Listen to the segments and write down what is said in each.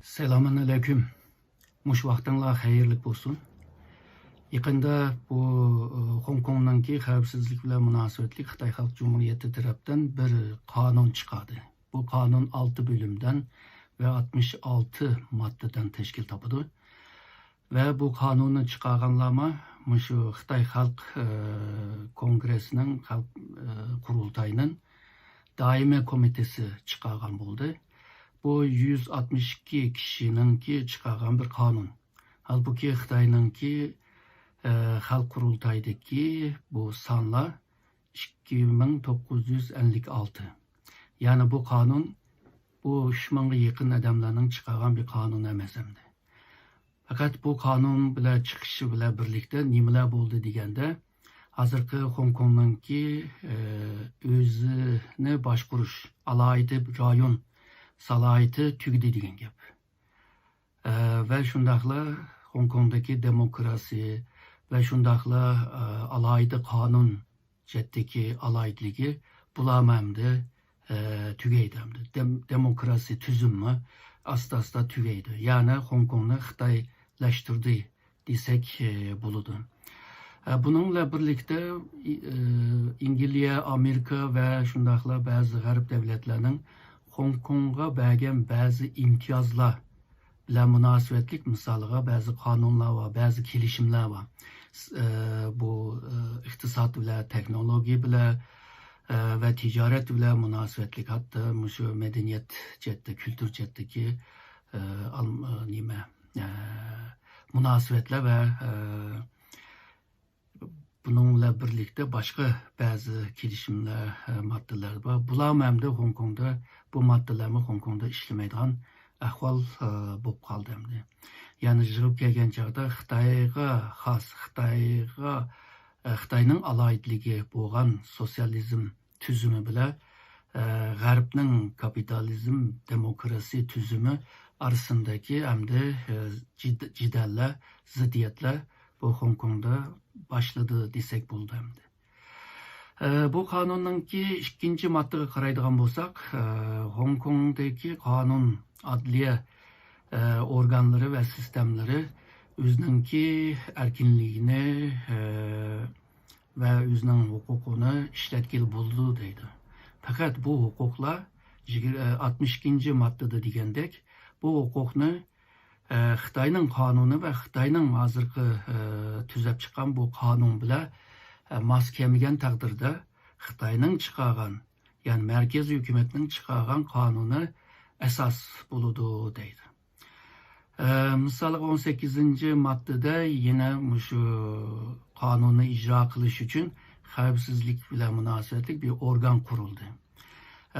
Selamun aleyküm. Muş vaqtınlar hayırlı olsun. Yakında bu Hong Kong'daki xavfsizlik bilan münasebetli Xitoy Xalq Cumhuriyeti tarafından bir kanun çıkardı. Bu kanun 6 bölümden ve 66 maddeden teşkil tapıdı. Ve bu kanunu çıkarganlama şu Xitoy Xalq Kongresi'nin, Xalq Kurultayının daimi komitesi çıkargan buldu. Bu 162 kişinin ki çıkargan bir kanun. Halbuki Xitay'nın ki Xalq Kurultay'daki bu sanlar 2956. Yani bu kanun bu 3000'ga yakın adamlarning çıkargan bir kanun emas endi. Fakat bu kanun bilan chiqishi bilan birlikte nimalar bo'ldi deganda, hozirgi Hong Kong'dagi o'zini boshqarish alohida rayon salohiyati tugdi degan gap. Ve shundaqla Hong Kong'daki demokrasi ve shundaqla alohida qonun jetdagi aloydiligi bular hamda tugaydi hamda. Demokrasi tuzumi asta tugaydi. Yani Hong Kong'ni Xitoylashtirdi desek bo'ladi. Bununla birlikte İngiltere, Amerika ve shundaqla bazı g'arb davlatlarning Hong Kong'a bergen bazı imtiyazlar bilen münasebetlik misaliga bazı kanunlar var, bazı kelişimler var. Bu iktisat bilen, teknoloji bilen ve ticaret bilen münasebetlik, hatta şu medeniyet cette, kültür cetteki münasebetler ve bununla birlikte başka bazı kelişimler, maddeler var. Bular hem de Hong Kong'da bu maddelerimi Hong Kong'da işlemeydiğen ahval bo'lib qoldi endi. Yani jirib kelgan chog'da Xitoyga xos, Xitoyning aloyidligi bo'lgan sosyalizm tuzumi bilan g'arbning kapitalizm, demokrasi tuzumi arasındaki hamda jidallar, ziddiyatlar bu Hong Kong'da başladı desek bo'ldi endi. Bu kanununki ikinci maddega qaraydigan bo'lsak, Hong Kong'daki kanun, adliye organları ve sistemleri o'zininki erkinligini ve o'zining hukukunu ishlatgili bo'ldi deydi. Fakat bu hukuklar 62. maddada degandek, bu hukukni Xitoyning kanunu ve Xitoyning hozirgi tuzab chiqqan bu kanun bilan mos kelmagan taqdirda Xitoyning chiqargan, yani merkez hükümetinin çıkargan kanunu esas buludu deydi. Misal 18. maddede yine şu kanunu icra kılış için xavfsizlik bilen münasebetlik bir organ kuruldu.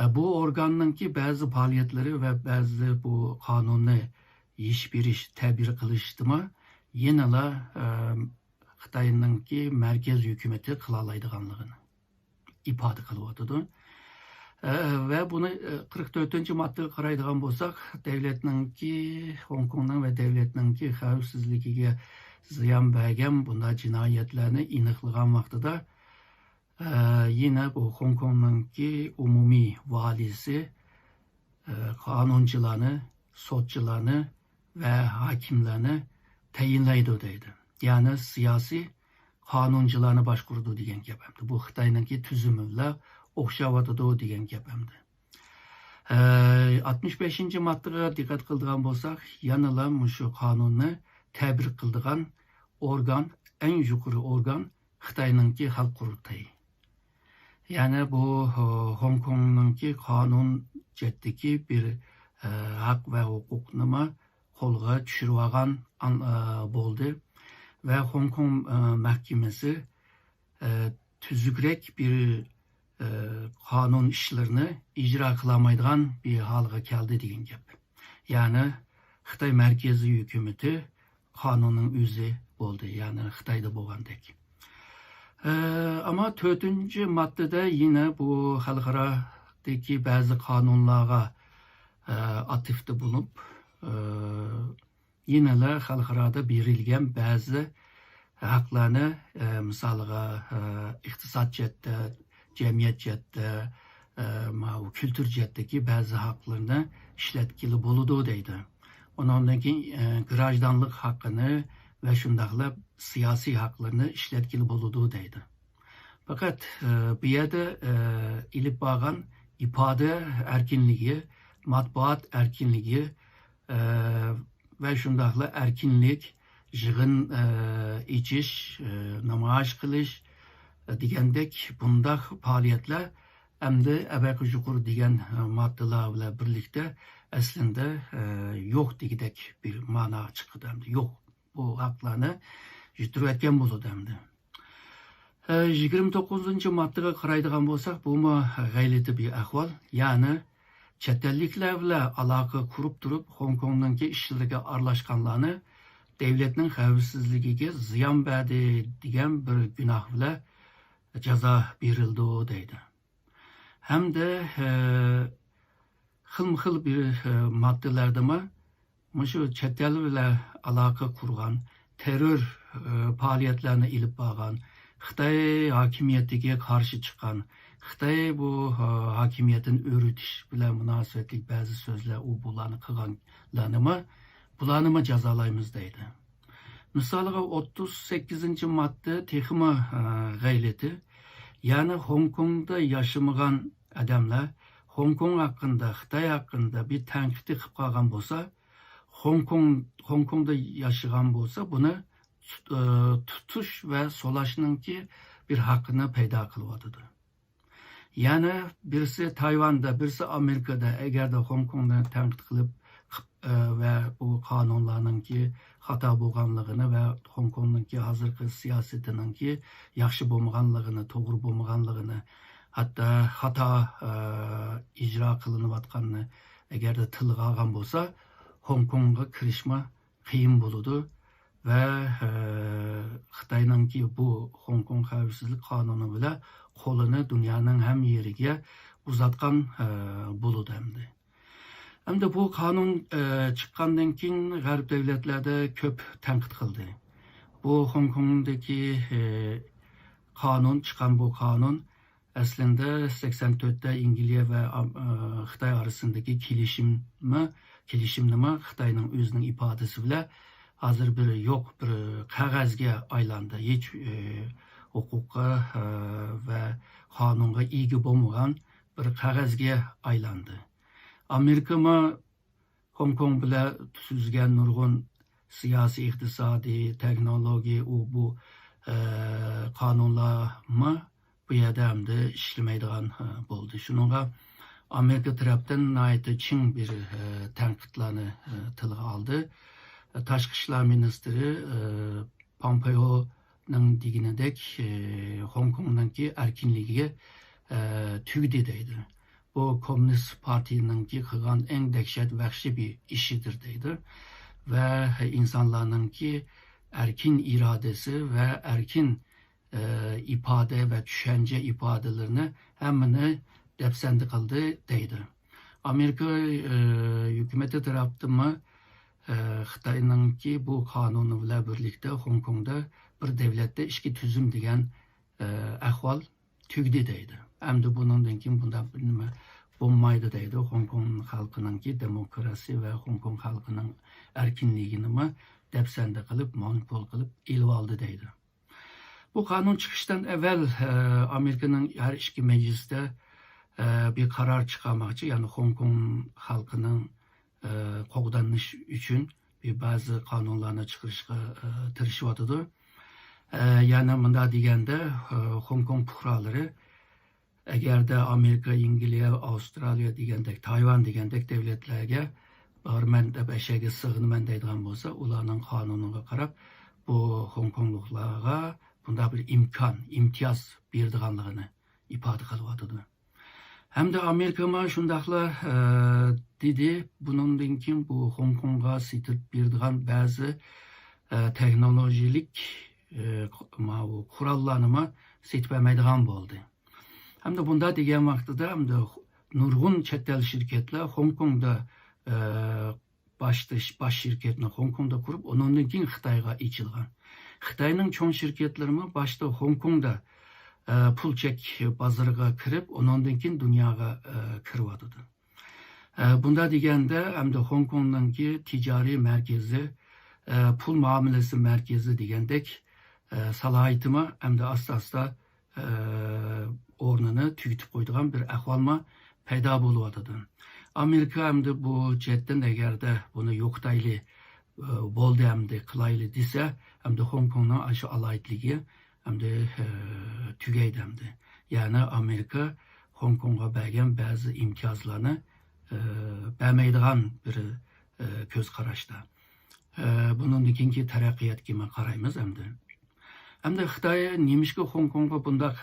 Bu organın ki bazı faaliyetleri ve bazı bu kanunu iş bir iş tebir kılıştımı yine la Xitayning ki merkez hükümeti kılalaydıganlığını ifade kılıvatıdı. Ve bunu 44. maddeye qaraydigan bo'lsak, devletninki Hong Kong'dan ve devletninki xavfsizligiga ziyon bergan bunda jinoyatlarni aniqlagan vaqtida yine bu Hong Kong'daki umumiy valisi qonunchilarni, sotchilarni ve hakimlarni tayinlaydi deydi. Yani siyasi qonunchilarni boshqaradi degan gap. Bu Xitoyninki tuzumi bilan o'xshavatıdı degan gap hamda. 65. maddega dikkat qildigan bo'lsak, yanıla şu kanunu tebrik qildigan organ, en yuqori organ Xitoyninki Xalq Kurultayı. Yani bu Hong Kong'ninki kanun jetdagi bir haq ve hukukni qo'lga tushirib olgan bo'ldi ve Hong Kong mahkemesi tüzükrek bir kanun işlerini icra kılamaydigan bir halga geldi degan gap. Yani Xitoy merkezi hükümeti kanunun özü oldu. Yani Xitoyda bo'lgandek. Ama 4. maddede yine bu xalqaradagi bazı kanunlarga atıfta bulunup yineler xalqarada berilgan bazı haklarını misaliga iqtisod chetda, cemiyet cette, kültür cetteki bazı haklarını işletkili buludu deydi. ondan keyin grajdanlık hakkını ve şundaqla siyasi haklarını işletkili boludu deydi. Fakat bu yerde ilip bağan ifade erkinliği, matbuat erkinliği ve şundaqla erkinlik, jığın içiş, namayiş qilish degandek bundaq faaliyetler endi abaqi yuqori degan moddalar bilan birlikda aslında yo'q degidek bir ma'no chiqdi. Yo'q, bu haqlarni yuturayotgan bo'ladi endi. 29 moddaga qaraydigan bo'lsak, bu g'ayrati bir ahvol. Ya'ni chet elliklar bilan aloqa qurib turib, Hong Kongdagi ishlarga aralashganlarni davlatning xavfsizligiga ziyon berdi degan bir gunoh bilan jazo berildi deydi. Hamda xilma-xil bir moddalarda shu chet el bilan aloqa qurgan, terror faaliyetlerini ilib borgan, Xitoy hokimiyatiga qarshi chiqqan, Xitoy bu hokimiyatini o'ritish bilan munosabatli ba'zi so'zlar u bularni qilganlarni jazolaymiz deydi. Misoliga 38-modda texmi g'ayrati, ya'ni Hong Kongda yashamagan odamlar Hong Kong hakkında, Xitoy hakkında bir tanqid qilib qolgan bo'lsa, Hong Kongda yaşayan bo'lsa, buni tutuş ve solaşnınki bir hakkını peyda kılıvadıdı. Yani birisi Tayvan'da, birisi Amerika'da eğer de Hong Kong'da tanqid qilib ve bu kanunlarınki hata bo'lganligini ve Hong Kong'daki hazırki siyasetininki yaxshi bo'lmaganligini, to'g'ri bo'lmaganligini, hatta hata icra qilinyotganini eğer de tilga olgan bo'lsa, Hong Kong'a kirishma qiyin bo'ladi. Ve Xitoyninki bu Hong Kong xavfsizlik qonuni bilan qo'lini dunyoning ham yeriga uzatgan bo'ladi endi. Endi bu qonun chiqqandan keyin g'arb davlatlarda ko'p tanqid qildi. Bu Hong Kongdagi qonun chiqqan bu qonun aslında 84'te İngiliz ve Xitoy arasındaki kilişimni Xitoyning o'zining ifodasi bilan hazır bir yok bir qog'ozga aylandı. Hiç huquqqa ve qonunga ega bo'lmagan bir qog'ozga aylandı. Amerika Hong Kong bilan tuzgan nurg'un siyosiy, iqtisodiy, texnologiya bu qonunlar bu yerda hamda ishlamaydigan bo'ldi. Shuningga Amerika tarafdan nayt ching bir tanqidlarni tilga oldi. Tashqi ishlar ministri Pompeo'ning deganidek Hong Kong'dagi erkinligiga tugdi deydi. Bu Komünist Parti'ninki qilgan eng dahshat vahshiy bir ishidir deydi. Ve insanlarninki erkin iradesi ve erkin ifade ve düşünce ifadelerini hemini depsendi kıldı deydi. Amerika hükümeti tarafından Xitoyninki bu kanunu bilan birlikte Hong Kong'da bir devlette ishki tuzum degan ahvol tugdi deydi. Endi bundan keyin bunda nima bo'lmaydi deydi. Hong Kong xalqininki demokrasi ve Hong Kong xalqining erkinligini depsendi qilib, monopol qilib ilib oldi deydi. Bu kanun çıkıştan evvel Amerika'nın her iki mecliste bir karar çıkarmakçı, yani Hong Kong halkının qo'llanış için bir bazı kanunlarını çıkarışga tirishyotidir. Yani bunda deganda Hong Kong fuqarolari eğer de Amerika, İngiliz, Avustraliya degandek, Tayvan degandek devletlerge men deb ashaga sig'inaman deydigan bo'lsa, ularning qonuniga qarab bu Hong Kongliklarga bunda bir imkon, imtiyoz berdiganligini ifoda qilyotdi. Hamda Amerika shundaqla dedi, bundan keyin bu Hong Kongga sitirib berdigan ba'zi texnolojik qurollarni setib bo'ldi. Hamda bunda degan vaqtida hamda nurg'un chet el shirkatlar Hong Kongda baş şirketini Hong Kongda kurup ondan keyin Xitoyga ichilgan. Xitoyning cho'ng shirkatlari başta Hong Kongda pul chek bozoriga kirib, ondan keyin dunyoga kiryotdi. Bunda degende hem de Hong Kong'daki ticari merkezi, pul muamelesi merkezi degandek salohiyatimi hem de asta o'rnini tugatib qo'ydigan bir ahvolma paydo bo'lyotidi. Amerika hamda bu chetdan agarda buni yo'qotayli bo'ldi hamda qilayli desa, hamda Hong Kongning shu alohidligi hamda tugaydi hamda. Ya'ni Amerika Hong Kongga bergan ba'zi imtiyozlarni bermaydigan bir ko'z qarashda. Bundan keyingi taraqqiyotga men qaraymiz hamda. Hamda Xitoy nemishga Hong Kongga bundaq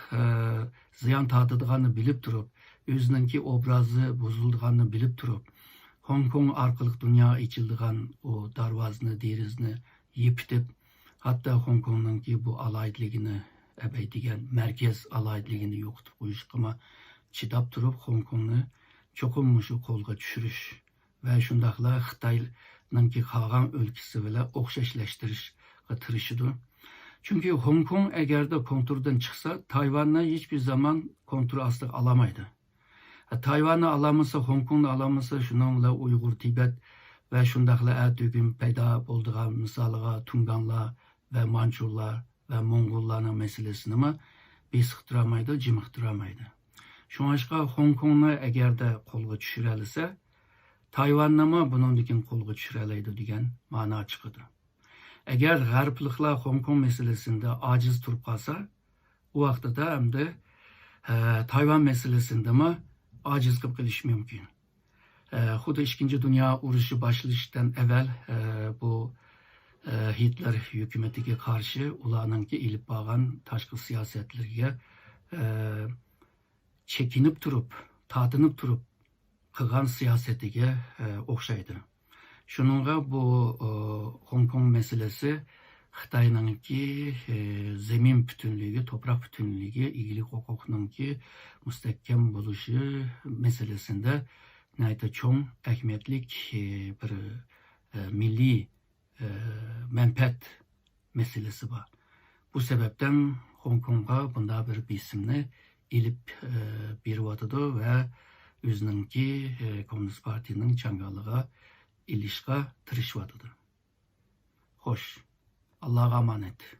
ziyon tortadiganini bilib turib, o'zininki obrazi buzilganini bilib turib, Hong Kong orqali dunyoga ichildigan o darvozni, derizni yepitib, hatto Hong Kongninki bu alohidligini degan markaz alohidligini yo'qotib qo'yishga chidab turib, Hong Kongni cho'qim shu qo'lga tushirish va shundaqla Xitoyninki qolgan o'lkasi bilan o'xshashlashtirishga tirishidi. Çünkü Hong Kong eğer de kontrolden çıksa Tayvan'ı hiçbir zaman kontrol aslında alamaydı. Tayvan'ı alamasa, Hong Kong'u alamasa şununla Uygur, Tibet ve şundakla ertügün peyda olduğu misalıga Tunganlar ve Mançurlar ve Mongolların meselesini mi biz xıtıramaydı, cim xıtıramaydı. Şu aşka Hong Kong'u eğer de kolga düşürelise Tayvan'ı mı bunun dikin kolga düşüreleydi diyen mana çıkıdı. Eğer G'arbliklar Hong Kong meselesinde aciz turib qalsa, o vaqtda hem de Tayvan meselesinde mi aciz qilib qilish mumkin. Xuddi Ikkinchi Dünya urushi boshlanishdan evvel bu Hitler hükümetiga qarshi ularninki ilib borgan tashqi siyosatlarga chekinib turib, tortinib turib qilgan siyosatiga o'xshaydi. Şununla bu Hong Kong meselesi Xitoyninki zemin bütünlüğü, toprak bütünlüğü, iyilik hukukununki müstehkem buluşu meselesinde neyse çok ehemmiyetlik bir milli menfaat meselesi var. Bu sebepten Hong Kong'a bunda bir isimni ilip bir vatıdı ve özününki Komünist Parti'nin çangalığa ilişka tırışvadıdır. Hoş. Allah'a emanet.